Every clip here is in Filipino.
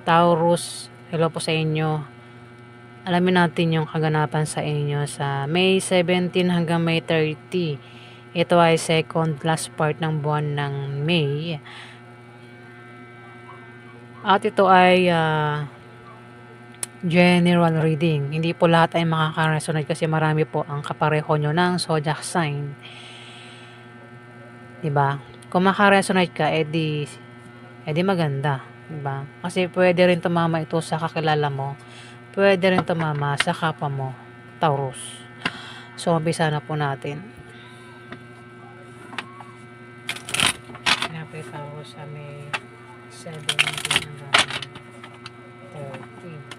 Taurus, hello po sa inyo. Alamin natin yung kaganapan sa inyo sa May 17 hanggang May 30. Ito ay second last part ng buwan ng May. At ito ay general reading. Hindi po lahat ay makaka-resonate kasi marami po ang kapareho nyo ng zodiac sign. Diba? Kung maka-resonate ka, edi maganda. Diba? Kasi pwede rin tumama ito sa kakilala mo. Pwede rin tumama sa kapwa mo, Taurus. So, umpisa na po natin. Sinabi Taurus sa may 17 hanggang 13.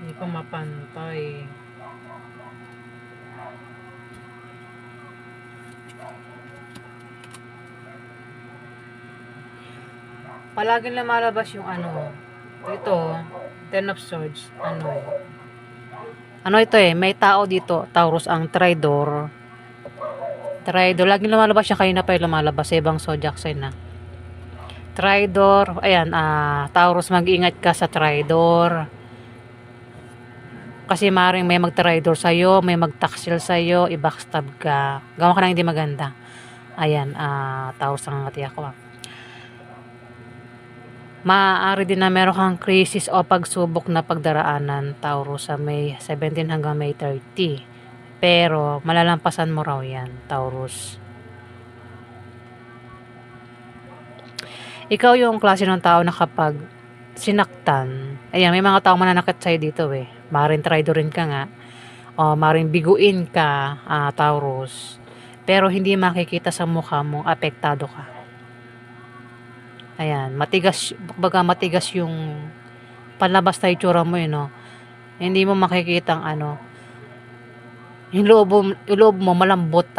Hindi ko mapantay. Palaging lumalabas yung ito, Ten of Swords, ito may tao dito, Taurus, ang Tridor. Laging lumalabas siya, kanina pa yung lumalabas sa ibang zodiac sign na. Tridor, ayan, Taurus, mag-ingat ka sa Tridor. Kasi maring may mag-tridor sa'yo, may mag-taksil sa'yo, i-backstab ka. Gawa ka na hindi maganda. Ayan, Taurus ang ngati ako. Maaari din na meron kang crisis o pagsubok na pagdaraanan, Taurus, sa May 17 hanggang May 30. Pero malalampasan mo raw yan, Taurus. Ikaw yung klase ng tao na kapag sinaktan, ayan, may mga tao mananakit sa'yo dito Maring tridor rin ka nga, o maring biguin ka, Taurus. Pero hindi makikita sa mukha mo, apektado ka. Ayan, matigas yung palabas na itsura mo no. Hindi mo makikita ang yung loob mo malambot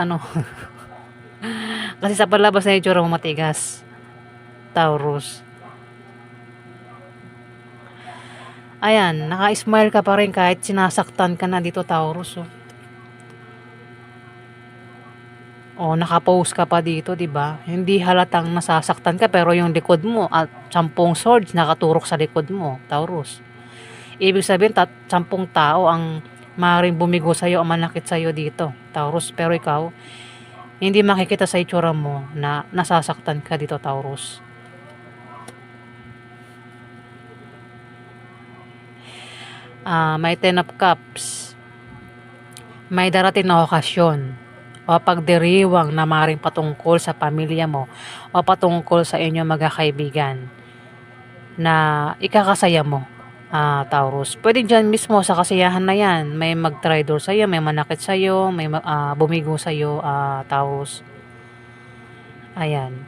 Kasi sa palabas na itsura mo matigas, Taurus. Ayan, naka-smile ka pa rin kahit sinasaktan ka na dito, Taurus. Naka-pose ka pa dito, 'di ba? Hindi halatang nasasaktan ka pero yung likod mo at 10 swords nakaturok sa likod mo, Taurus. Ibig sabihin 10 tao ang maaaring bumigo sa iyo o manakit sa iyo dito, Taurus. Pero ikaw, hindi makikita sa itsura mo na nasasaktan ka dito, Taurus. May 10 of Cups. May darating na okasyon o pagdiriwang na maring patungkol sa pamilya mo o patungkol sa inyong magkakaibigan na ikakasaya mo, Taurus. Pwede dyan mismo sa kasiyahan na yan, may mag-tridor sa'yo, may manakit sa'yo, may bumigo sa'yo, Taurus. Ayan.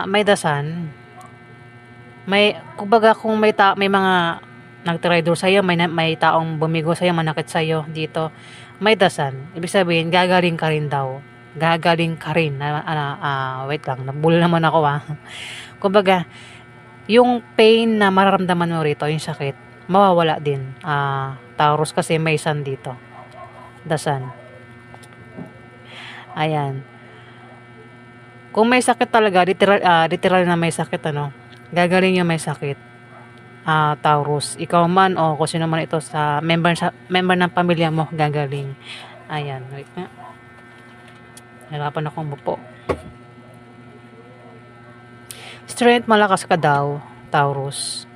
May dasan. Kumbaga kung may mga nag-tridor sa'yo, may taong bumigo sa'yo, manakit sa'yo dito, may dasan. Ibig sabihin, gagaling ka rin daw. gagaling ka rin. Wait lang, nabul naman ako Kumbaga, yung pain na mararamdaman mo rito, yung sakit, mawawala din. Taurus kasi may sun dito. The sun. Ayan. Kung may sakit talaga, literal na may sakit, gagaling yung may sakit. Taurus, ikaw man o kung sino man ito sa member ng pamilya mo, gagaling. Ayan, wait nga. Hirapan akong bupo. Strength, malakas ka daw, Taurus.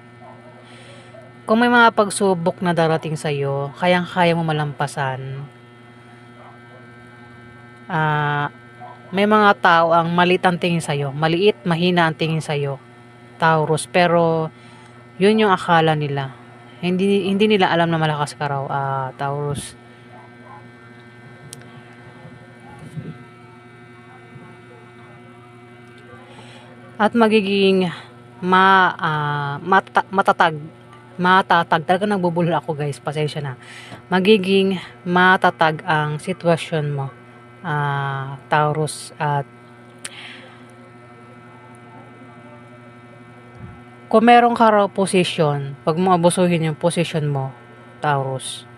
Kung may mga pagsubok na darating sa'yo, kayang-kaya mo malampasan. May mga tao ang maliit ang tingin sa'yo. Maliit, mahina ang tingin sa'yo, Taurus. Pero, yun yung akala nila. Hindi nila alam na malakas ka raw, Taurus. At magiging matatag. Talaga nagbubulol ako, guys. Pasensya na. Magiging matatag ang sitwasyon mo, Taurus. At kung meron ka raw posisyon, pag mo abusuhin yung posisyon mo, Taurus.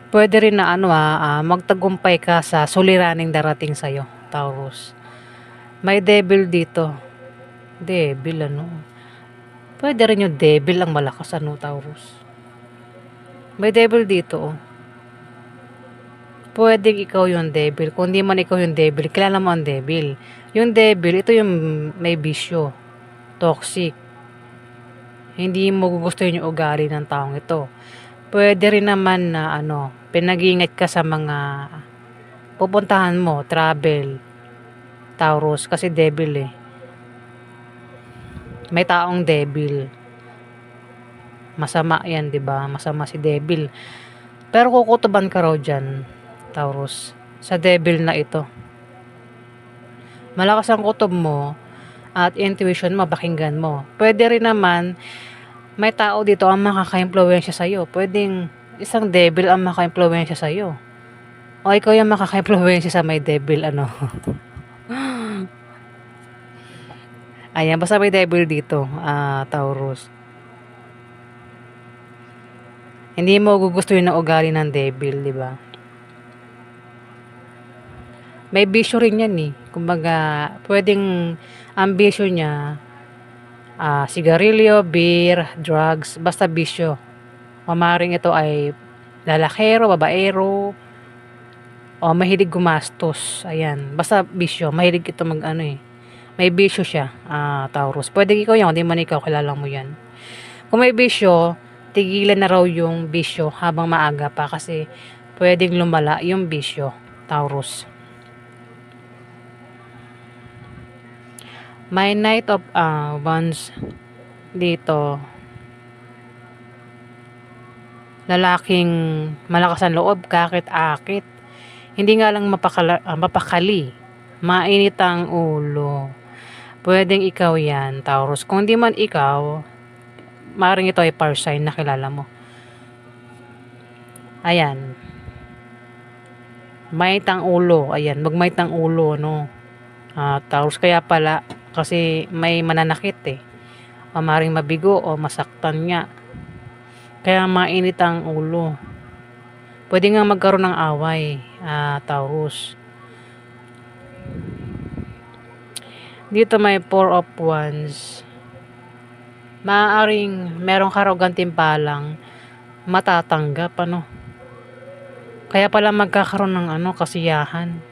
Pwede rin na magtagumpay ka sa suliraning darating sa'yo, Taurus. May devil dito. Devil, Pwede rin yung devil ang malakas, Taurus. May devil dito, Pwedeng ikaw yung devil. Kung di man ikaw yung devil, kilala mo ang devil. Yung devil, ito yung may bisyo. Toxic. Hindi mo gugustuhin yung ugali ng taong ito. Pwede rin naman na pinag-iingat ka sa mga pupuntahan mo, travel, Taurus, kasi devil May taong devil. Masama yan, 'di ba? Masama si devil. Pero kukutuban ka raw dyan, Taurus, sa devil na ito. Malakas ang kutob mo at intuition mo, pakinggan mo. Pwede rin naman may tao dito ang makaka-impluwensya sa'yo. Pwedeng isang devil ang maka-impluwensya sa'yo. O ikaw yung makaka-impluwensya sa may devil, Ayan, basta may devil dito, Taurus. Hindi mo gugustuhin ang ugali ng devil, di ba? May bisyo rin yan Kumbaga, pwedeng ang bisyo niya, sigarilyo, beer, drugs, basta bisyo. Mamaring ito ay lalakero, babaero, o mahilig gumastos. Ayan, basta bisyo. Mahilig ito may bisyo siya, Taurus. Pwede ikaw yan, hindi man ikaw, kilala mo yan. Kung may bisyo, tigilan na raw yung bisyo habang maaga pa kasi pwedeng lumala yung bisyo, Taurus. May Knight of Wands dito. Lalaking malakas ang loob, kakit-akit. Hindi nga lang mapakali. Mainit ang ulo. Pwedeng ikaw yan, Taurus. Kung di man ikaw, maaaring ito ay par sign na kilala mo. Ayan. Mainit ang ulo. Ayan, magmait ang ulo, Taurus, kaya pala kasi may mananakit o maring mabigo o masaktan nga, kaya mainit ang ulo. Pwede nga magkaroon ng away, Taurus. Dito may 4 of Wands. Maaaring merong ka raw gantimpalang matatanggap, kaya pala magkakaroon ng kasiyahan.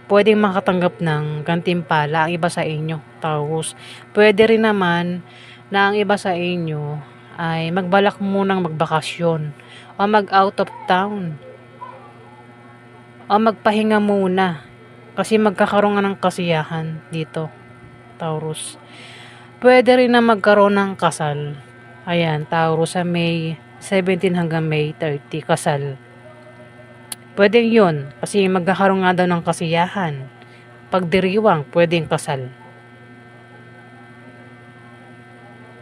Pwedeng makatanggap ng gantimpala ang iba sa inyo, Taurus. Pwede rin naman na ang iba sa inyo ay magbalak munang magbakasyon o mag-out of town o magpahinga muna kasi magkakaroon ng kasiyahan dito, Taurus. Pwede rin na magkaroon ng kasal. Ayan, Taurus, sa May 17 hanggang May 30, kasal. Pwedeng yun, kasi magkakaroon nga daw ng kasiyahan. Pagdiriwang, pwedeng kasal.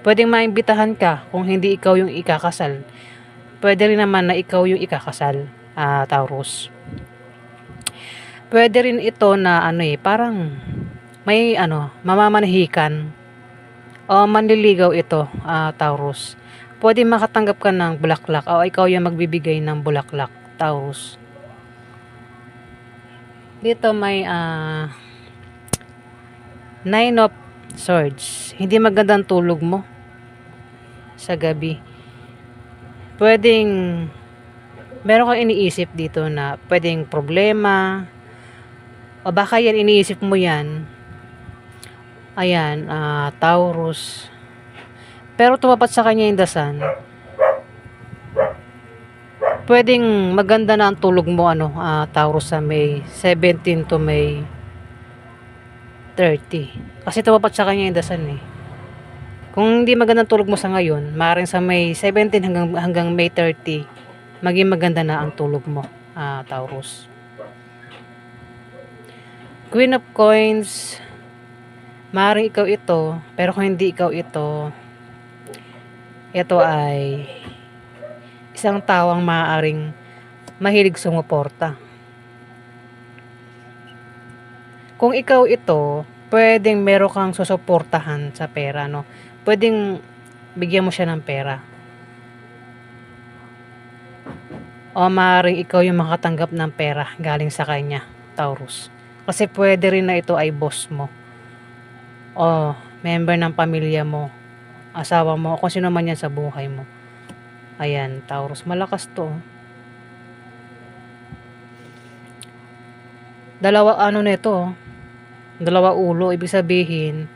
Pwedeng maimbitahan ka kung hindi ikaw yung ikakasal. Pwede rin naman na ikaw yung ikakasal, Taurus. Pwede rin ito na parang may mamamanahikan o manliligaw ito, Taurus. Pwede makatanggap ka ng bulaklak o ikaw yung magbibigay ng bulaklak, Taurus. Dito may Nine of Swords. Hindi magandang tulog mo sa gabi. Pwedeng meron kang iniisip dito na pwedeng problema o baka yan iniisip mo yan. Ayan, Taurus. Pero tumapat sa kanya yung dasan. Pwedeng maganda na ang tulog mo Taurus sa May 17 to May 30. Kasi tumapat sa kanya yung dasan eh. Kung hindi magandang tulog mo sa ngayon, maaaring sa May 17 hanggang May 30, maging maganda na ang tulog mo, Taurus. Queen of Coins, maaaring ikaw ito, pero kung hindi ikaw ito ay isang tao ang maaaring mahilig sumuporta. Kung ikaw ito, pwedeng meron kang susuportahan sa pera, no? Pwedeng bigyan mo siya ng pera. O maaaring ikaw yung makatanggap ng pera galing sa kanya, Taurus. Kasi pwede rin na ito ay boss mo. O member ng pamilya mo, asawa mo, o kung sino man yan sa buhay mo. Ayan, Taurus, malakas to. Dalawa nito, dalawa ulo, ibig sabihin,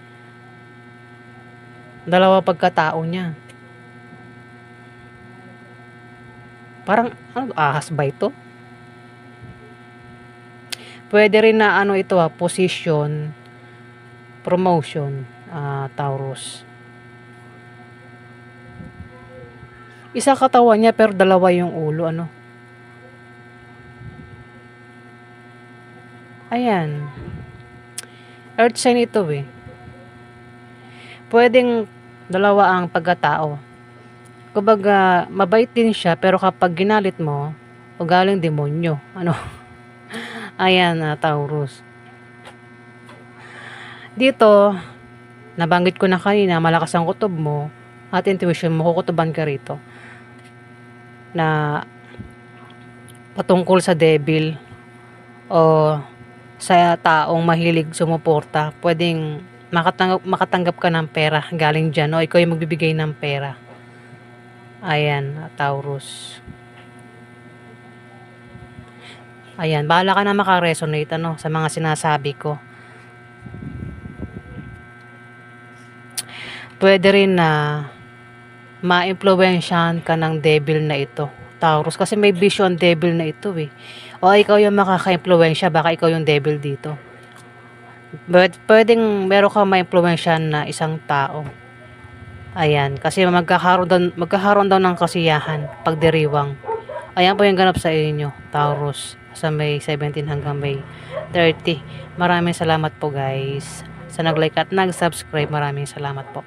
dalawa pagkatao niya. Parang, ahas ba ito? Pwede rin na ito position, promotion, Taurus. Isa katawan niya pero dalawa yung ulo, Ayan. Earth sign ito eh. Pwedeng dalawa ang pagkatao. Kumbaga, mabait din siya pero kapag ginalit mo, ugaling demonyo. Ayan, Taurus. Dito, nabanggit ko na kanina, malakas ang kutob mo at intuition mo, kukutuban ka rito. Na patungkol sa devil o sa taong mahilig sumuporta, pwedeng makatanggap ka ng pera galing dyan o ikaw yung magbibigay ng pera. Ayan, Taurus. Ayan, bahala ka na makaresonate sa mga sinasabi ko. Pwede rin na ma-impluwensyahan ka ng devil na ito, Taurus, kasi may vision devil na ito eh. O ikaw yung makaka-impluwensya, baka ikaw yung devil dito. Pwedeng meron kang ma-impluwensyahan na isang tao. Ayan, kasi magkakaroon daw ng kasiyahan pagdiriwang. Ayan po yung ganap sa inyo, Taurus, sa May 17 hanggang May 30. Maraming salamat po guys sa nag-like at nag-subscribe. Maraming salamat po.